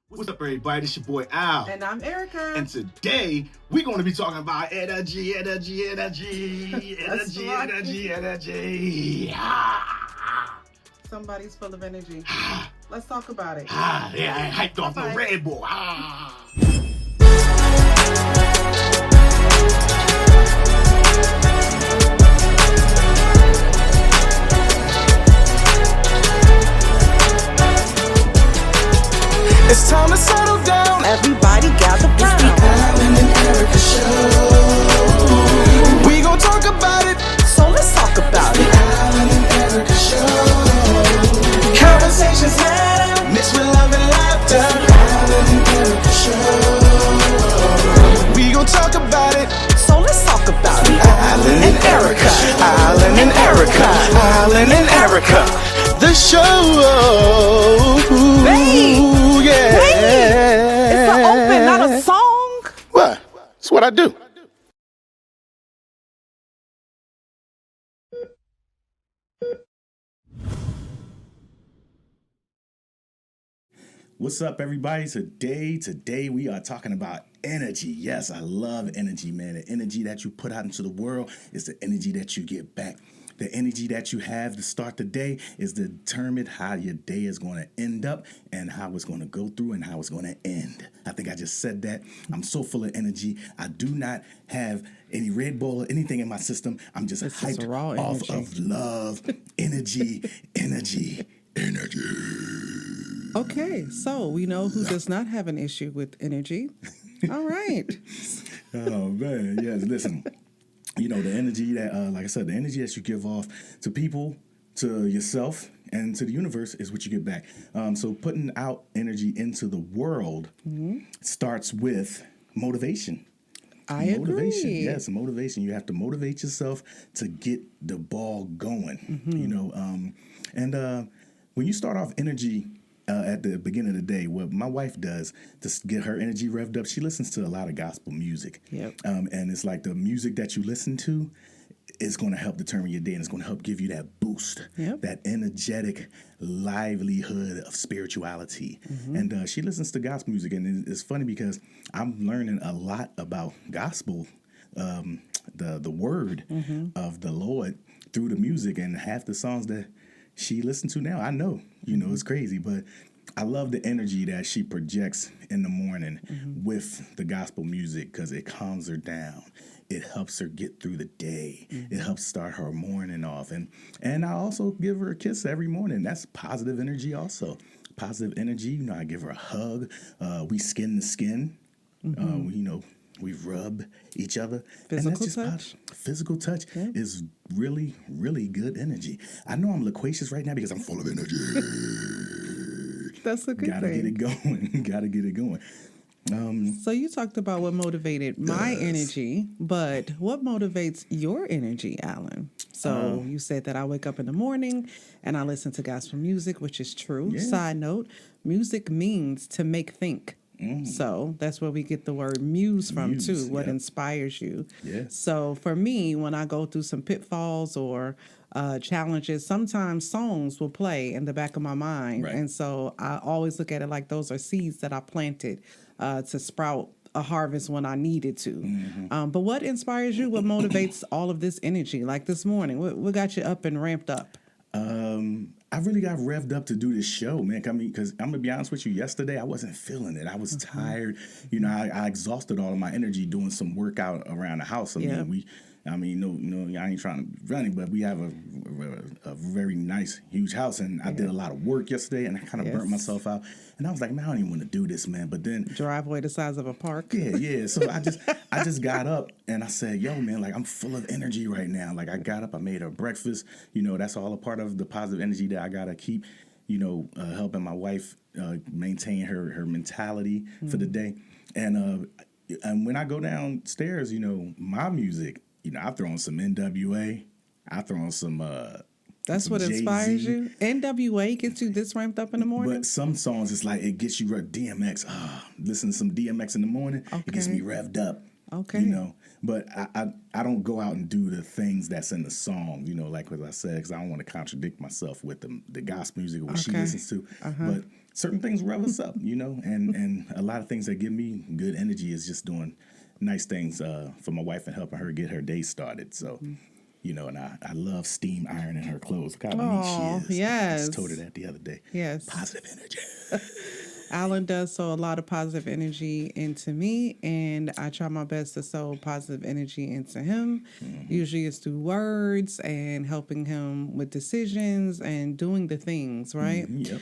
What's up, everybody? It's your boy Al. And I'm Erica. And today, we're going to be talking about energy. Somebody's full of energy. Let's talk about it. Yeah, I ain't hyped off no Red Bull. It's time to settle down. Everybody gather round. It's the Alan and Erica show. We gon' talk about it, So let's talk about the it. Alan and Erica show. Conversations matter, mixed with love and laughter. The Alan and Erica show. We gon' talk about it, So let's talk about it. Alan and Erica, Alan and Erica, Alan and Erica. The show. Babe. Yeah. It's an open, not a song. What? That's what I do. What's up, everybody? Today we are talking about energy. Yes, I love energy, man. The energy that you put out into the world is the energy that you get back. The energy that you have to start the day is determined how your day is going to end up and how it's going to go through and how it's going to end. I think I just said that. I'm so full of energy. I do not have any Red Bull or anything in my system. I'm just This is hyped raw off energy. of love, energy. Okay, so we know who does not have an issue with energy. All right. Oh man, yes. Listen, you know the energy that, like I said, the energy that you give off to people, to yourself, and to the universe is what you get back. So putting out energy into the world starts with motivation. I Motivation, agree. yes, motivation. You have to motivate yourself to get the ball going. You know, and when you start off energy. At the beginning of the day, what my wife does to get her energy revved up, she listens to a lot of gospel music. Yep. And it's like the music that you listen to is going to help determine your day, and it's going to help give you that boost, Yep. that energetic livelihood of spirituality. And she listens to gospel music, and it's funny because I'm learning a lot about gospel, the word of the Lord through the music, and half the songs that she listened to now, I know, it's crazy, but I love the energy that she projects in the morning with the gospel music because it calms her down. It helps her get through the day. It helps start her morning off. And I also give her a kiss every morning. That's positive energy also. Positive energy, I give her a hug. We skin to skin. We rub each other. Physical just touch. Physical touch is really, really good energy. I know I'm loquacious right now because I'm full of energy. That's a good Gotta thing. get it going. Gotta get it going. So you talked about what motivated my energy, but what motivates your energy, Alan? So you said that I wake up in the morning and I listen to gospel music, which is true. Yeah. Side note, music means to make think. So that's where we get the word muse from Muse, too, what yeah. inspires you. Yeah. So for me, when I go through some pitfalls or challenges, sometimes songs will play in the back of my mind. Right. And so I always look at it like those are seeds that I planted to sprout a harvest when I needed to. But what inspires you? What motivates all of this energy? Like this morning, what got you up and ramped up? I really got revved up to do this show, man. I mean, because I'm gonna be honest with you, yesterday I wasn't feeling it. I was tired. I exhausted all of my energy doing some workout around the house. Yeah. I ain't trying to be running, but we have a very nice, huge house, and I did a lot of work yesterday, and I kind of burnt myself out. And I was like, man, I don't even want to do this, man. But then Driveway the size of a park. yeah. So I just got up and I said, yo, man, like I'm full of energy right now. Like I got up, I made her breakfast. That's all a part of the positive energy that I gotta keep. Helping my wife maintain her mentality for the day. And when I go downstairs, my music, I throw on some NWA, I throw on some. That's some what inspires Jay-Z. you? NWA gets you this ramped up in the morning? But some songs, it's like it gets you DMX. Listen to some DMX in the morning, it gets me revved up. Okay. But I don't go out and do the things that's in the song, like what I said, because I don't want to contradict myself with the gospel music or what she Okay. listens to. But certain things rev us up, and a lot of things that give me good energy is just doing nice things for my wife and helping her get her day started. So, and I love steam ironing her clothes. Look how neat she is. Yes. I just told her that the other day. Yes. Positive energy. Alan does sow a lot of positive energy into me, and I try my best to sow positive energy into him. Usually it's through words and helping him with decisions and doing the things, right? Yep.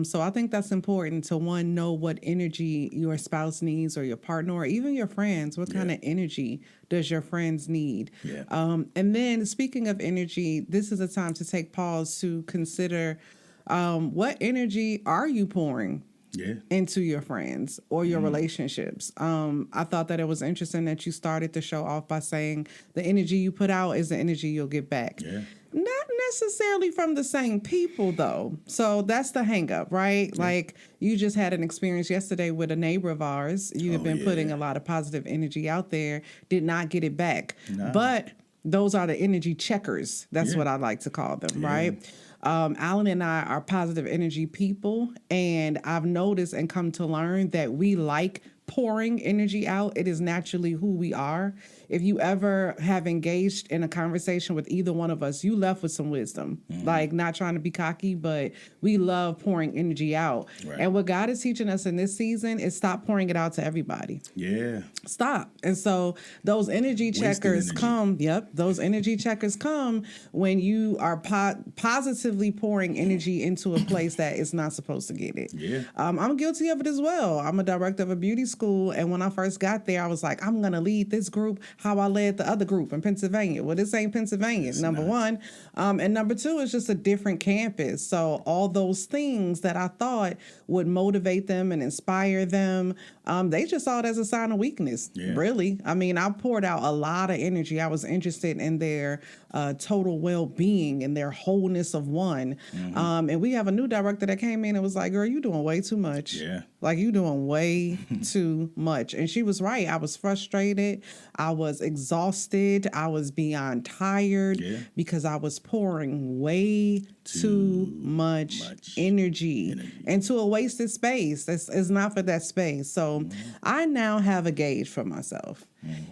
So I think that's important to, one, know what energy your spouse needs or your partner or even your friends. What kind of energy does your friends need? Yeah. And then speaking of energy, this is a time to take pause to consider what energy are you pouring into your friends or your relationships. I thought that it was interesting that you started the show off by saying the energy you put out is the energy you'll get back. Yeah. Not necessarily from the same people, though. So that's the hang up, right? Yeah. Like, you just had an experience yesterday with a neighbor of ours. You have been putting a lot of positive energy out there, did not get it back. Nah. But those are the energy checkers. That's what I like to call them, right? Alan and I are positive energy people, and I've noticed and come to learn that we like pouring energy out. It is naturally who we are. If you ever have engaged in a conversation with either one of us, you left with some wisdom. Like, not trying to be cocky, but we love pouring energy out. Right. And what God is teaching us in this season is stop pouring it out to everybody. Yeah. Stop. And so those energy checkers come. Yep. Those energy checkers come when you are positively pouring energy into a place that is not supposed to get it. Yeah. I'm guilty of it as well. I'm a director of a beauty school. And when I first got there, I was like, I'm going to lead this group how I led the other group in Pennsylvania. Well, this ain't Pennsylvania, number one. And number two, is just a different campus. So all those things that I thought would motivate them and inspire them, they just saw it as a sign of weakness, really. I mean, I poured out a lot of energy. I was interested in their total well-being and their wholeness of one. And we have a new director that came in and was like, girl, you doing way too much. Yeah. Like, you doing way too much. And she was right. I was frustrated. I was exhausted. I was beyond tired because I was pouring way too much energy into a wasted space. It's not for that space. So I now have a gauge for myself.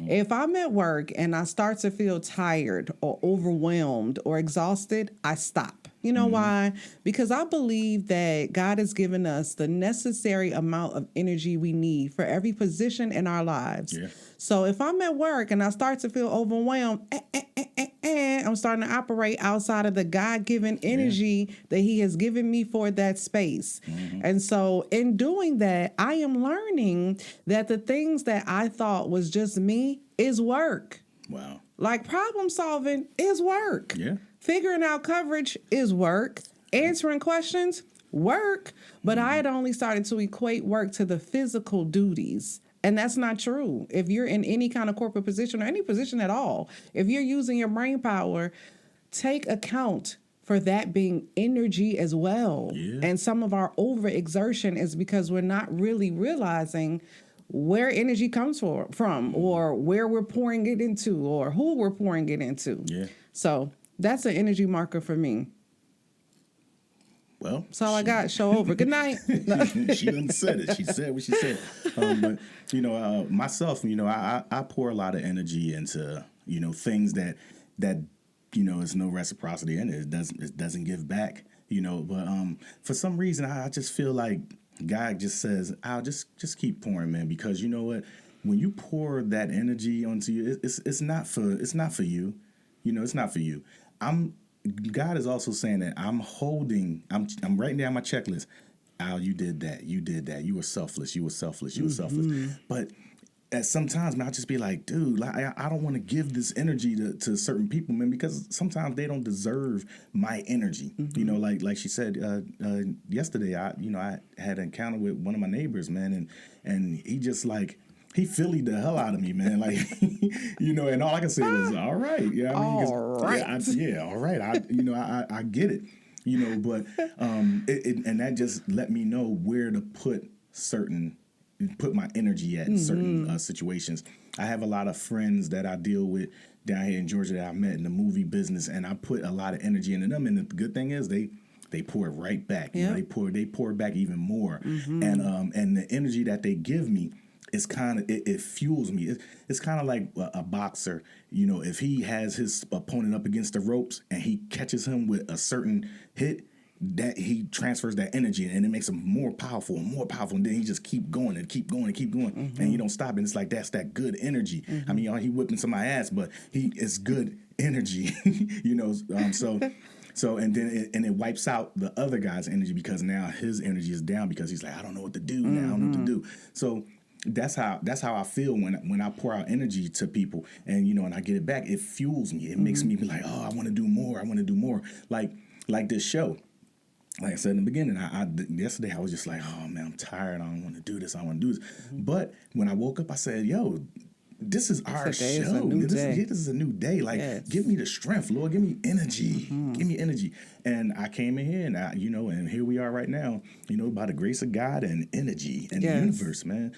If I'm at work and I start to feel tired or overwhelmed or exhausted, I stop. You know why? Because I believe that God has given us the necessary amount of energy we need for every position in our lives. Yeah. So if I'm at work and I start to feel overwhelmed, I'm starting to operate outside of the God-given energy that he has given me for that space. And so in doing that, I am learning that the things that I thought was just me is work. Wow. Like, problem solving is work. Yeah. Figuring out coverage is work. Answering questions, work. But I had only started to equate work to the physical duties. And that's not true. If you're in any kind of corporate position or any position at all, if you're using your brain power, take account for that being energy as well. Yeah. And some of our overexertion is because we're not really realizing where energy comes from or where we're pouring it into or who we're pouring it into. Yeah. So that's an energy marker for me. Well, that's all I got. Show over. Good night. She done said it. She said what she said. But myself, I pour a lot of energy into things that is no reciprocity in it. It doesn't give back. But for some reason, I just feel like God just says, "I'll just keep pouring, man," because you know what? When you pour that energy onto you, it's not for you. It's not for you. God is also saying that I'm writing down my checklist. Al, you did that. You were selfless. But at sometimes, man, I'll just be like, dude, I don't want to give this energy to certain people, man, because sometimes they don't deserve my energy. Like she said yesterday, I had an encounter with one of my neighbors, man, and he just he Phillied the hell out of me, man. And all I can say was, all right. Yeah, I mean, all right. All right. I get it. But and that just let me know where to put my energy at in certain situations. I have a lot of friends that I deal with down here in Georgia that I met in the movie business, and I put a lot of energy into them. And the good thing is they they pour it right back. You know, Yeah. they pour it back even more. And the energy that they give me is kind of it fuels me. It's kind of like a boxer. You know, if he has his opponent up against the ropes and he catches him with a certain hit, that he transfers that energy and it makes him more powerful and more powerful, and then he just keep going and keep going and keep going, and you don't stop. And it's like that's that good energy. I mean, he whipping somebody's ass, but it's good energy. You know, so and then it wipes out the other guy's energy, because now his energy is down because he's like, I don't know what to do now. I don't know what to do. So that's how I feel when I pour out energy to people, and you know, and I get it back. It fuels me. It makes me be like, oh, I want to do more. I want to do more. Like this show. Like I said in the beginning, yesterday I was just like, oh man, I'm tired. I don't want to do this. I want to do this. But when I woke up, I said, yo, this is our Today is show. a new day. This is a new day. Like, Yes. give me the strength, Lord. Give me energy. Give me energy. And I came in here, and and here we are right now. You know, by the grace of God and energy and the Yes. universe, man.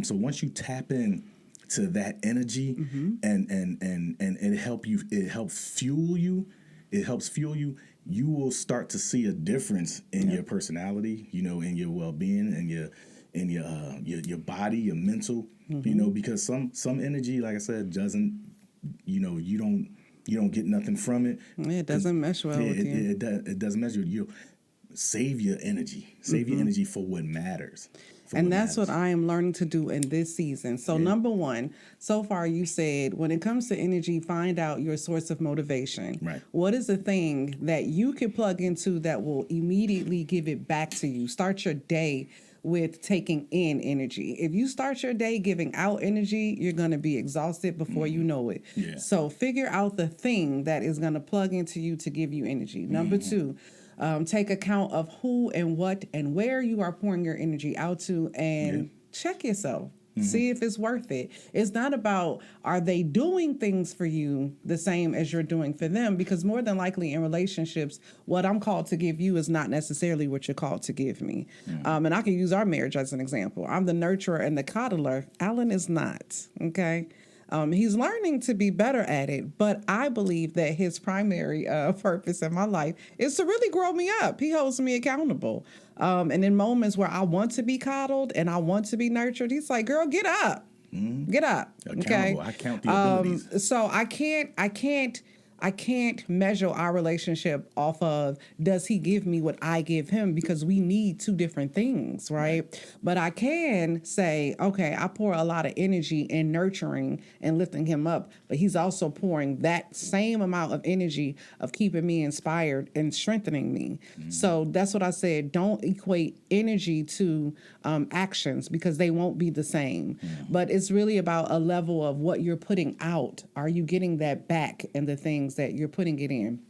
So once you tap in to that energy, and it helps fuel you. It helps fuel you. You will start to see a difference in your personality, you know, in your well-being, and your body, your mental, you know, because some energy, like I said, doesn't, you know, you don't get nothing from it. It doesn't mesh well with you. It doesn't mesh with you. Save your energy. Save your energy for what matters. And that's what I am learning to do in this season. So number one, so far you said, when it comes to energy, find out your source of motivation. Right. What is the thing that you can plug into that will immediately give it back to you? Start your day with taking in energy. If you start your day giving out energy, you're going to be exhausted before you know it. Yeah. So figure out the thing that is going to plug into you to give you energy. Number two, take account of who and what and where you are pouring your energy out to, and check yourself. See if it's worth it. It's not about, are they doing things for you the same as you're doing for them? Because more than likely in relationships, what I'm called to give you is not necessarily what you're called to give me. And I can use our marriage as an example. I'm the nurturer and the coddler. Alan is not, okay? He's learning to be better at it, but I believe that his primary purpose in my life is to really grow me up. He holds me accountable. And in moments where I want to be coddled and I want to be nurtured, he's like, girl, get up. Get up. Okay. Accountable. I count the abilities. So I can't measure our relationship off of, does he give me what I give him? Because we need two different things, right? But I can say, okay, I pour a lot of energy in nurturing and lifting him up, but he's also pouring that same amount of energy of keeping me inspired and strengthening me. So that's what I said. Don't equate energy to actions, because they won't be the same. But it's really about a level of what you're putting out. Are you getting that back in the things that you're putting it in?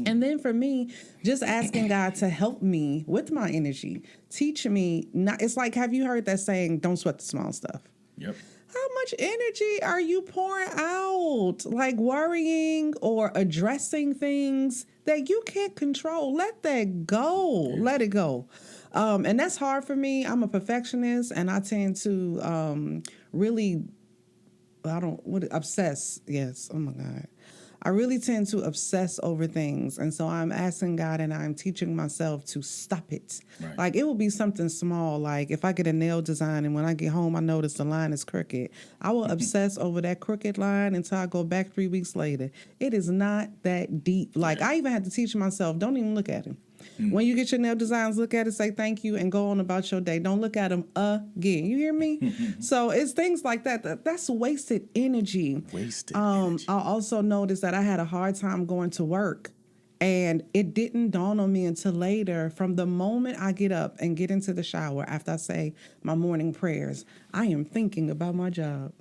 And then for me, just asking God to help me with my energy, teach me. Not, it's like, have you heard that saying, don't sweat the small stuff? Yep. How much energy are you pouring out? Like worrying or addressing things that you can't control. Let that go. Yeah. Let it go. And that's hard for me. I'm a perfectionist, and I tend to really, obsess. Yes. Oh my God. I really tend to obsess over things. And so I'm asking God, and I'm teaching myself to stop it. Right. Like, it will be something small. Like if I get a nail design and when I get home, I notice the line is crooked. I will obsess over that crooked line until I go back 3 weeks later. It is not that deep. Like I even had to teach myself, don't even look at it. When you get your nail designs, look at it, say thank you, and go on about your day. Don't look at them again. You hear me? So it's things like that. That's wasted energy. Energy. I also noticed that I had a hard time going to work, and it didn't dawn on me until later. From the moment I get up and get into the shower after I say my morning prayers, I am thinking about my job.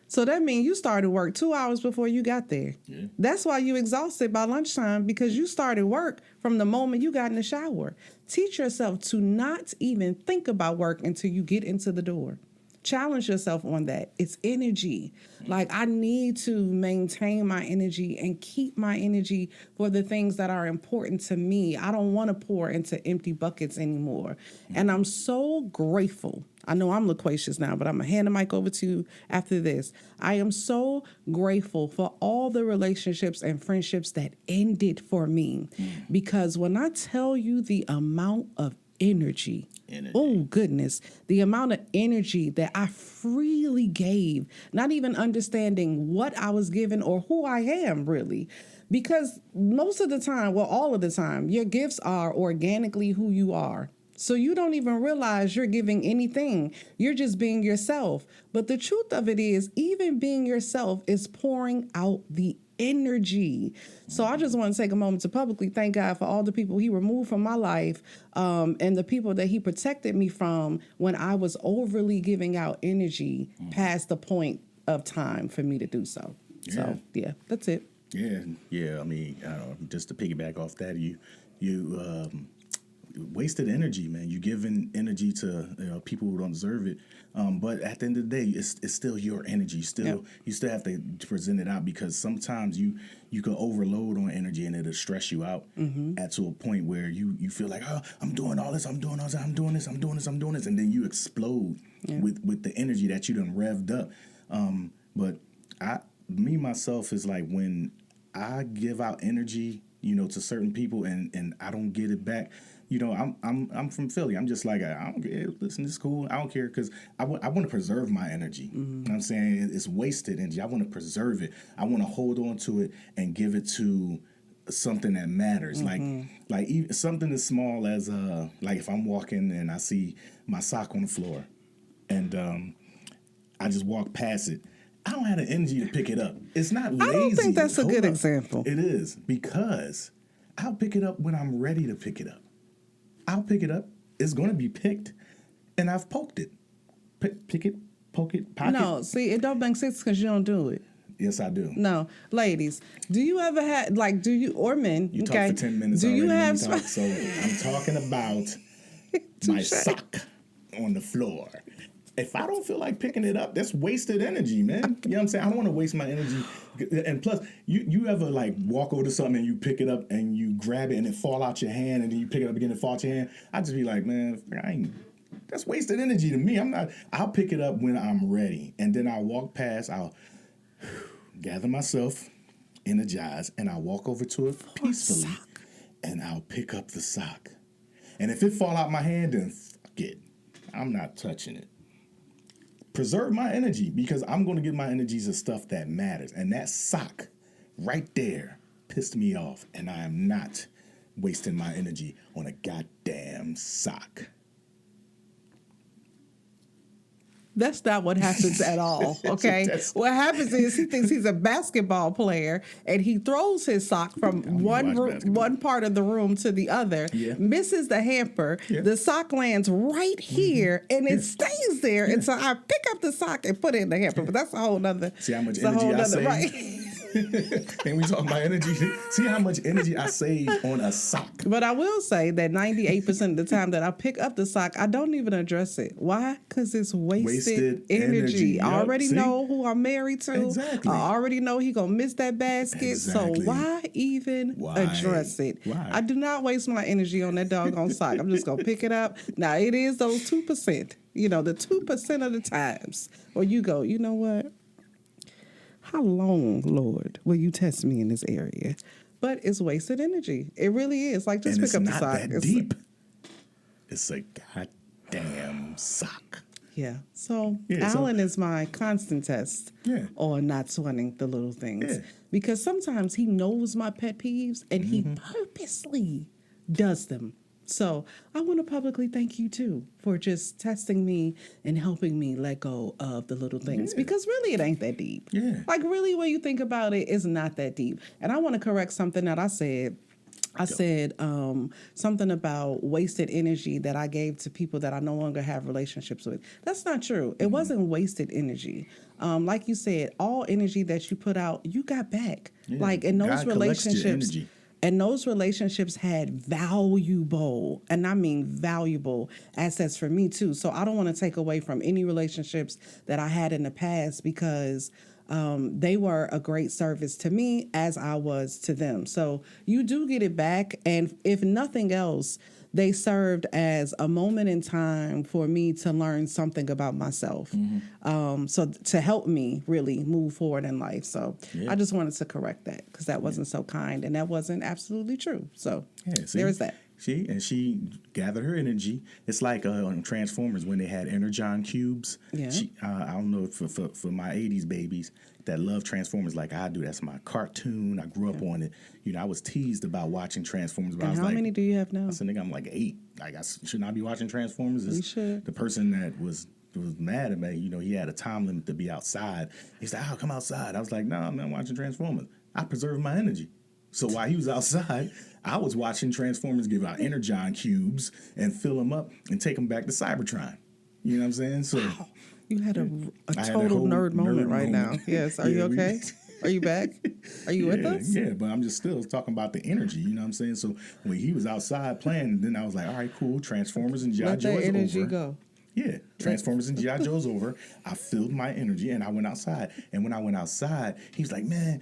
So that means you started work 2 hours before you got there. Yeah. That's why you exhausted by lunchtime, because you started work from the moment you got in the shower. Teach yourself to not even think about work until you get into the door. challenge yourself on that. It's energy. Like, I need to maintain my energy and keep my energy for the things that are important to me. I don't want to pour into empty buckets anymore. And I'm so grateful. I know I'm loquacious now, but I'm going to hand the mic over to you after this. I am so grateful for all the relationships and friendships that ended for me. Because when I tell you the amount of energy. Oh, goodness. The amount of energy that I freely gave, not even understanding what I was given or who I am, really. Because most of the time, well, all of the time, your gifts are organically who you are. So you don't even realize you're giving anything. You're just being yourself. But the truth of it is, even being yourself is pouring out the energy. So I just want to take a moment to publicly thank God for all the people he removed from my life, and the people that he protected me from when I was overly giving out energy past the point of time for me to do so. So, yeah, that's it. Yeah. I mean, just to piggyback off that, you wasted energy, man. You giving energy to people who don't deserve it. But at the end of the day, it's still your energy. You still have to present it out, because sometimes you can overload on energy and it'll stress you out to a point where you feel like, oh, I'm doing all this, I'm doing all this, I'm doing this, and then you explode with the energy that you done revved up. But myself is like, when I give out energy, to certain people and I don't get it back. I'm from Philly. I'm just like, I don't care. Listen, this is cool. I don't care, because I want to preserve my energy. You know what I'm saying? It's wasted energy. I want to preserve it. I want to hold on to it and give it to something that matters. Like even something as small as like if I'm walking and I see my sock on the floor, and I just walk past it. I don't have the energy to pick it up. It's not lazy. I don't think that's a good example. It is, because I'll pick it up when I'm ready to pick it up. I'll pick it up. It's going to be picked, and I've poked it. Pick it, poke it, pocket. No, see, it don't make sense because you don't do it. Yes, I do. No, ladies, do you ever have, or men? You talk for 10 minutes do already. You have so I'm talking about my sock on the floor. If I don't feel like picking it up, that's wasted energy, man. You know what I'm saying? I don't want to waste my energy. And plus, you ever like walk over to something and you pick it up and you grab it and it fall out your hand, and then you pick it up again and fall out your hand? I just be like, man, that's wasted energy to me. I'll pick it up when I'm ready. And then I'll walk past, I'll gather myself, energize, and I'll walk over to it peacefully. And I'll pick up the sock. And if it fall out my hand, then fuck it. I'm not touching it. Preserve my energy, because I'm going to give my energy to stuff that matters. And that sock right there pissed me off, and I am not wasting my energy on a goddamn sock. That's not what happens at all, okay? What happens is he thinks he's a basketball player, and he throws his sock from one part of the room to the other, misses the hamper, the sock lands right here, and it stays there. And so I pick up the sock and put it in the hamper, but that's a whole nother. See how much energy I save? Right. And we talking about energy. See how much energy I save on a sock. But I will say that 98% of the time that I pick up the sock, I don't even address it. Why? Because it's wasted energy. Yep. I already know who I'm married to. Exactly. I already know he gonna miss that basket. Exactly. So why even address it? Why? I do not waste my energy on that doggone sock. I'm just gonna pick it up. Now it is those 2%. The 2% of the times where you go, you know what? How long, Lord, will you test me in this area? But it's wasted energy. It really is. Like, just pick up the sock. It's not that deep. It's a goddamn sock. Yeah. So Alan is my constant test on not sweating the little things. Yeah. Because sometimes he knows my pet peeves and he purposely does them. So I want to publicly thank you, too, for just testing me and helping me let go of the little things. Because really, it ain't that deep. Yeah. Like, really, when you think about it, it's not that deep. And I want to correct something that I said. I said something about wasted energy that I gave to people that I no longer have relationships with. That's not true. It wasn't wasted energy. Like you said, all energy that you put out, you got back. Yeah. Like in those relationships. And those relationships had valuable, and I mean valuable assets for me too. So I don't want to take away from any relationships that I had in the past because they were a great service to me as I was to them. So you do get it back. And if nothing else, they served as a moment in time for me to learn something about myself. So to help me really move forward in life. So I just wanted to correct that because that wasn't so kind and that wasn't absolutely true. So there's that. She gathered her energy. It's like on Transformers when they had Energon cubes. Yeah. I don't know for my 80s babies that love Transformers like I do. That's my cartoon. I grew up on it. You know, I was teased about watching Transformers. But And I was how like, many do you have now? I said, nigga, I'm like 8. Like, should not be watching Transformers. You should. The person that was mad at me, you know, he had a time limit to be outside. He's like, "Oh, come outside." I was like, "No, I'm not watching Transformers. I preserve my energy." So while he was outside, I was watching Transformers give out Energon cubes and fill them up and take them back to Cybertron. You know what I'm saying? So You had a I had a total whole nerd moment nerd right moment. now. Yes. Are you Yeah, okay? Are you back? Are you with us? Yeah, but I'm just still talking about the energy. You know what I'm saying? So when he was outside playing, then I was like, all right, cool. Transformers and G.I. Let Joe that is energy over. go. Yeah, Transformers and G.I. Joe's over. I filled my energy and I went outside. And when I went outside, he was like, "Man,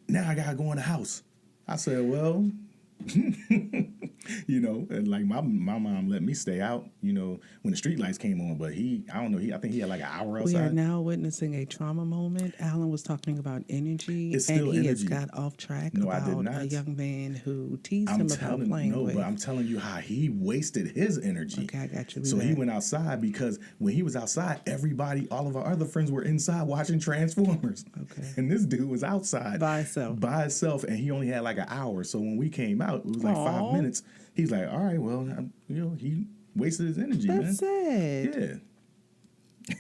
now I gotta go in the house." I said, "Well," you know, and like my mom let me stay out, you know, when the street lights came on. But I don't know, I think he had like an hour We are outside. now witnessing a trauma moment. Alan was talking about energy, It's and still he has energy. got off track No, I did about not. a young man who teased I'm him about playing with. but I'm telling you how he wasted his energy. Okay, I got you. So he went outside because when he was outside, all of our other friends were inside watching Transformers. Okay. And this dude was outside By himself. and he only had like an hour. So when we came out, it was like Aw. 5 minutes. He's like, "All right, well, you know, he wasted his energy, That's man." sad.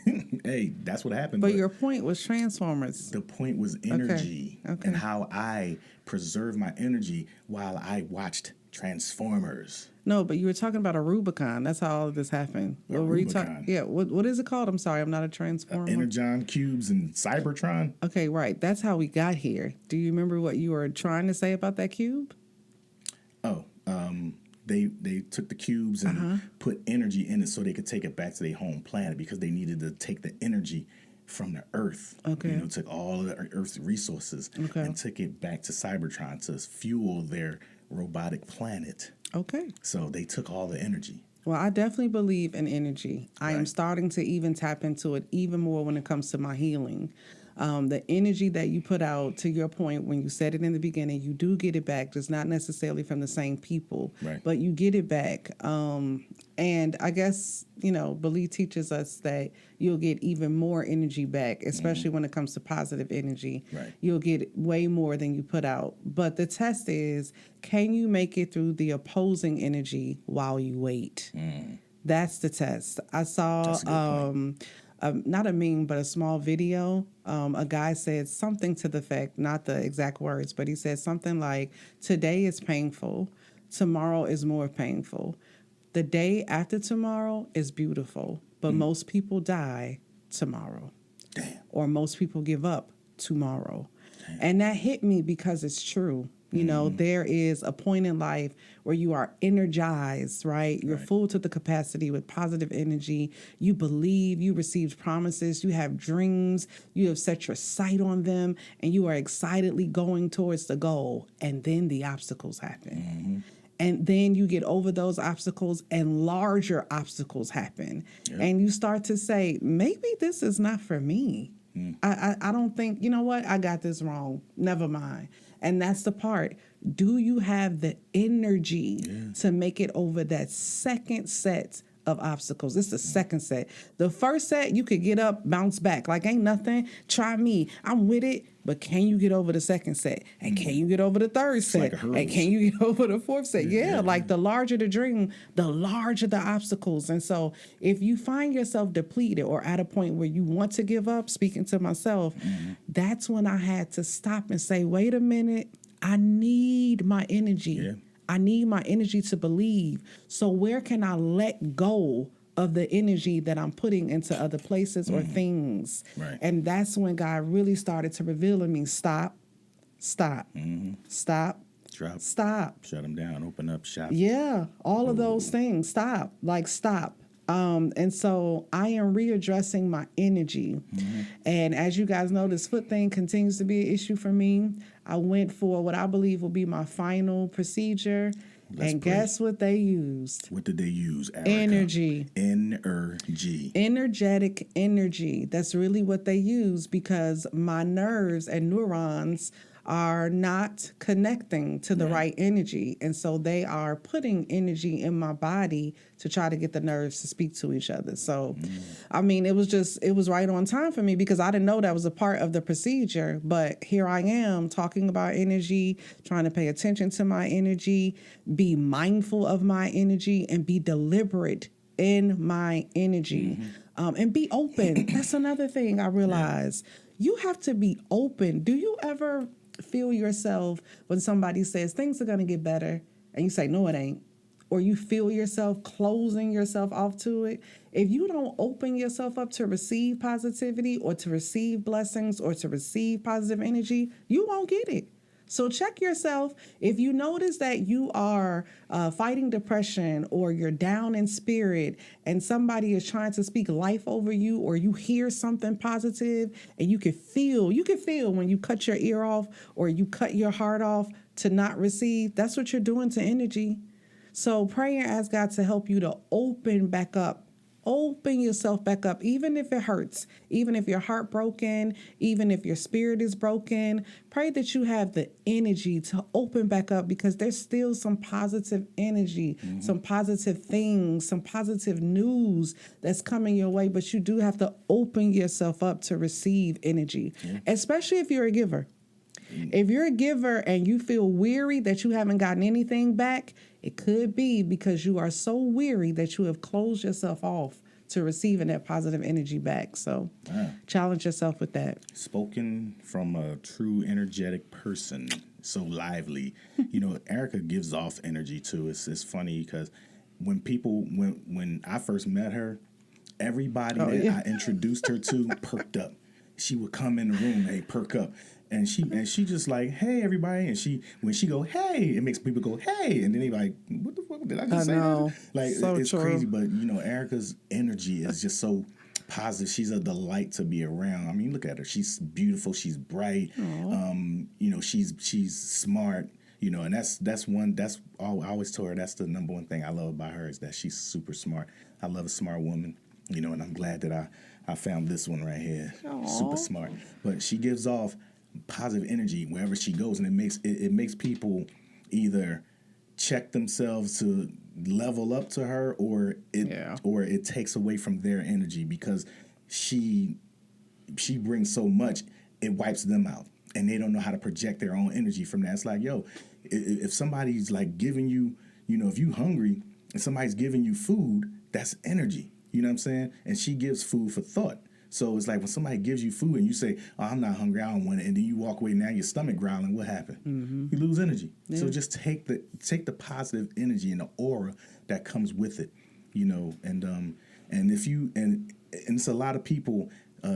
Yeah. Hey, that's what happened. But your point was Transformers. The point was energy Okay. and how I preserved my energy while I watched Transformers. No, but you were talking about a Rubicon. That's how all of this happened. What were you Rubicon. Yeah. What is it called? I'm sorry, I'm not a Transformer. Energon cubes and Cybertron. Okay, right. That's how we got here. Do you remember what you were trying to say about that cube? Oh, they took the cubes and put energy in it so they could take it back to their home planet because they needed to take the energy from the Earth. Okay. You know, took all of the Earth's resources and took it back to Cybertron to fuel their robotic planet. Okay. So they took all the energy. Well, I definitely believe in energy. I am Right. starting to even tap into it even more when it comes to my healing. The energy that you put out, to your point, when you said it in the beginning, you do get it back. Just not necessarily from the same people, Right. but you get it back. And I guess, you know, Belief teaches us that you'll get even more energy back, especially when it comes to positive energy. Right. You'll get way more than you put out. But the test is, can you make it through the opposing energy while you wait? That's the test. I saw That's a good point. not a meme, but a small video. A guy said something to the effect, not the exact words, but he said something like, "Today is painful. Tomorrow is more painful. The day after tomorrow is beautiful, but most people die tomorrow." Damn. Or most people give up tomorrow. And that hit me because it's true. You know, there is a point in life where you are energized, right? You're full to the capacity with positive energy. You believe, you received promises, you have dreams, you have set your sight on them, and you are excitedly going towards the goal. And then the obstacles happen. And then you get over those obstacles and larger obstacles happen. And you start to say, maybe this is not for me. I don't think, you know what? I got this wrong. Never mind. And that's the part. Do you have the energy to make it over that second set of obstacles? This is the second set. The first set, you could get up, bounce back. Like, ain't nothing. Try me. I'm with it. But can you get over the second set? And can you get over the third set? like a hurdles. And can you get over the fourth set? Yeah, like the larger the dream, the larger the obstacles. And so if you find yourself depleted or at a point where you want to give up, speaking to myself, that's when I had to stop and say, wait a minute, I need my energy. Yeah. I need my energy to believe. So where can I let go of the energy that I'm putting into other places or things? Right. And that's when God really started to reveal to me, stop, Stop. Shut them down. Open up shop. Yeah, all of those things. Stop. Like, stop. And so I am readdressing my energy. And as you guys know, this foot thing continues to be an issue for me. I went for what I believe will be my final procedure. And pray. guess what they used? What did they use? Erica? Energy. Energy. Energetic energy. That's really what they use, because my nerves and neurons are not connecting to the right energy. And so they are putting energy in my body to try to get the nerves to speak to each other. So, I mean, it was right on time for me, because I didn't know that was a part of the procedure. But here I am talking about energy, trying to pay attention to my energy, be mindful of my energy, and be deliberate in my energy, and be open. That's another thing I realized. You have to be open. Do you ever feel yourself when somebody says things are going to get better and you say, no, it ain't? Or you feel yourself closing yourself off to it? If you don't open yourself up to receive positivity, or to receive blessings, or to receive positive energy, you won't get it. So check yourself. If you notice that you are fighting depression, or you're down in spirit, and somebody is trying to speak life over you, or you hear something positive, and you can feel when you cut your ear off, or you cut your heart off to not receive, that's what you're doing to energy. So pray and ask God to help you to open back up. Open yourself back up, even if it hurts, even if you're heartbroken, even if your spirit is broken. Pray that you have the energy to open back up, because there's still some positive energy, some positive things, some positive news that's coming your way. But you do have to open yourself up to receive energy, especially if you're a giver. If you're a giver and you feel weary that you haven't gotten anything back, it could be because you are so weary that you have closed yourself off to receiving that positive energy back. So challenge yourself with that. Spoken from a true energetic person, so lively. You know, Erica gives off energy too. It's funny because when I first met her, everybody I introduced her to perked up. She would come in the room, hey, perk up. And she just like, hey, everybody. And when she go, hey, it makes people go, hey. And then they like, what the fuck? Did I just say that? Like, so it's true. crazy. But, you know, Erica's energy is just so positive. She's a delight to be around. I mean, look at her. She's beautiful. She's bright. You know, she's smart. You know, and I always told her that's the number one thing I love about her, is that she's super smart. I love a smart woman. You know, and I'm glad that I found this one right here. Super smart. But she gives off positive energy wherever she goes, and it makes people either check themselves to level up to her, or it takes away from their energy, because she brings so much, it wipes them out, and they don't know how to project their own energy from that. It's like, yo, if somebody's like giving you, you know, if you hungry and somebody's giving you food, that's energy. You know what I'm saying? And she gives food for thought. So it's like when somebody gives you food and you say, oh, I'm not hungry, I don't want it, and then you walk away, now your stomach growling, what happened? You lose energy. So just take the positive energy and the aura that comes with it, you know, and it's a lot of people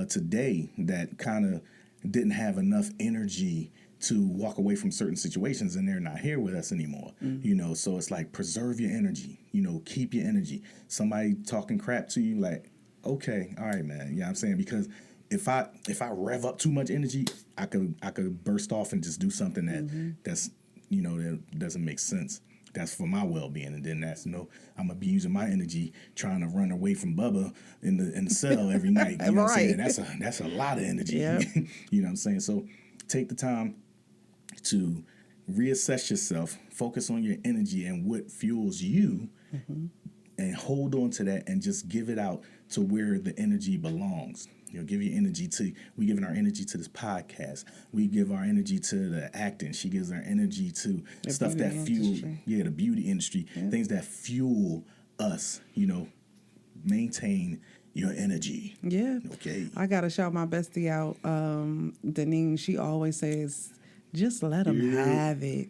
today that kind of didn't have enough energy to walk away from certain situations, and they're not here with us anymore. You know, so it's like, preserve your energy, you know, keep your energy. Somebody talking crap to you, like, okay, all right, man. You know what I'm saying? Because if I rev up too much energy, I could burst off and just do something that's, you know, that doesn't make sense. That's for my well-being, and then I'm gonna be using my energy trying to run away from Bubba in the cell every night. You know what I'm saying? That's a lot of energy. Yep. You know what I'm saying? So take the time to reassess yourself, focus on your energy and what fuels you, and hold on to that, and just give it out to where the energy belongs. You know, give your energy we giving our energy to this podcast. We give our energy to the acting. She gives our energy to stuff that fuel, the beauty industry, things that fuel us. You know, maintain your energy. Yeah. Okay. I gotta shout my bestie out. Deneen, she always says, just let them have it.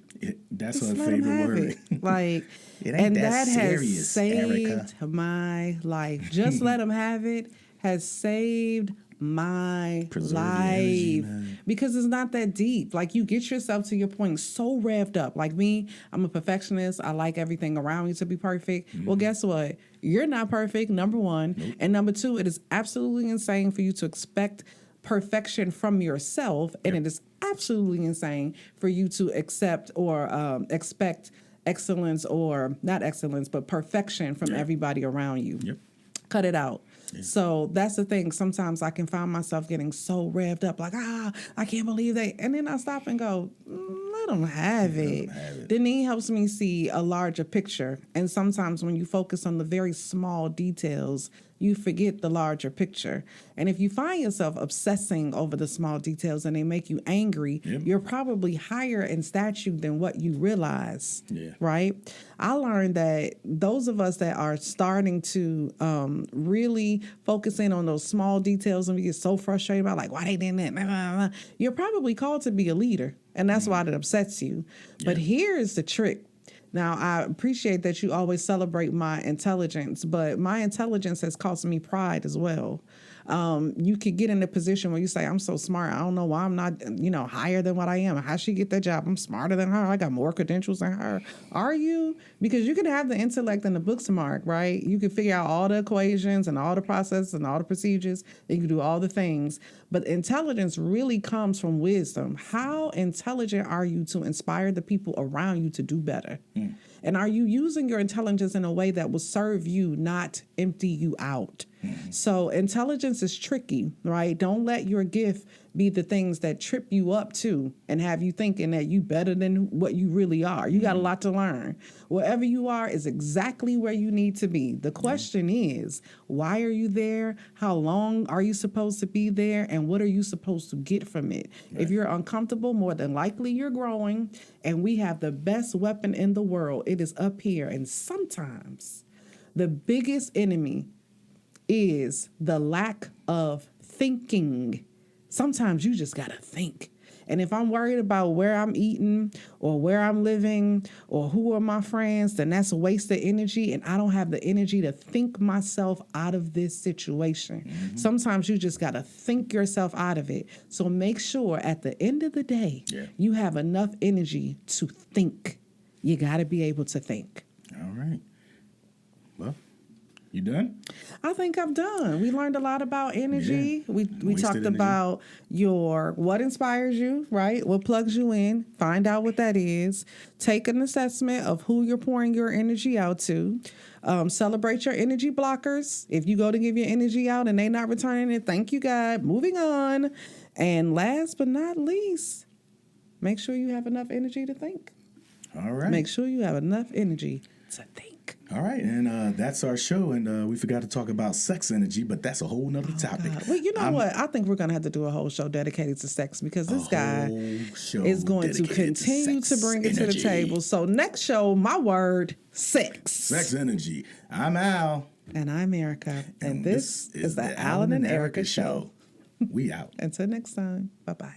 That's Just her let 'em favorite have word. it. Like, It ain't and that that has serious, saved Erica. my life. Just let them have it has saved my Preserve your energy, life man. because it's not that deep. Like, you get yourself to your point so revved up. Like me, I'm a perfectionist. I like everything around me to be perfect. Well, guess what? You're not perfect, number one. And number two, it is absolutely insane for you to expect perfection from yourself. And it is absolutely insane for you to accept or expect excellence, or not excellence, but perfection from everybody around you. Yep. Cut it out. So that's the thing. Sometimes I can find myself getting so revved up, like, I can't believe they. And then I stop and go, let them have it. Then he helps me see a larger picture. And sometimes when you focus on the very small details, you forget the larger picture. And if you find yourself obsessing over the small details and they make you angry, you're probably higher in statue than what you realize. Right? I learned that those of us that are starting to really focus in on those small details and we get so frustrated about, like, why they didn't that? You're probably called to be a leader. And that's why it upsets you. But here's the trick. Now, I appreciate that you always celebrate my intelligence, but my intelligence has caused me pride as well. You could get in a position where you say, I'm so smart. I don't know why I'm not, higher than what I am. How'd she get that job? I'm smarter than her. I got more credentials than her. Are you? Because you can have the intellect and the book smart, right? You can figure out all the equations and all the processes and all the procedures. You can do all the things. But intelligence really comes from wisdom. How intelligent are you to inspire the people around you to do better? And are you using your intelligence in a way that will serve you, not empty you out? So intelligence is tricky, right? Don't let your gift be the things that trip you up too and have you thinking that you better than what you really are. You got a lot to learn. Wherever you are is exactly where you need to be. The question is, why are you there? How long are you supposed to be there? And what are you supposed to get from it? If you're uncomfortable, more than likely you're growing. And we have the best weapon in the world. It is up here. And sometimes the biggest enemy is the lack of thinking. Sometimes you just got to think. And if I'm worried about where I'm eating or where I'm living or who are my friends, then that's a waste of energy. And I don't have the energy to think myself out of this situation. Sometimes you just got to think yourself out of it. So make sure at the end of the day, you have enough energy to think. You got to be able to think. All right. Well, you done? I think I'm done. We learned a lot about energy. We Wasted talked energy. about what inspires you, right? What plugs you in. Find out what that is. Take an assessment of who you're pouring your energy out to. Celebrate your energy blockers. If you go to give your energy out and they not returning it, thank you, God. Moving on. And last but not least, make sure you have enough energy to think. All right. Make sure you have enough energy to think. All right, and that's our show, and we forgot to talk about sex energy, but that's a whole nother topic. Well, you know what? I think we're going to have to do a whole show dedicated to sex because this guy is going to continue to bring it to the table. So next show, my word, sex. Sex energy. I'm Al. And I'm Erica. And this is the Alan and Erica Show. We out. Until next time, bye-bye.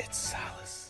It's Solace.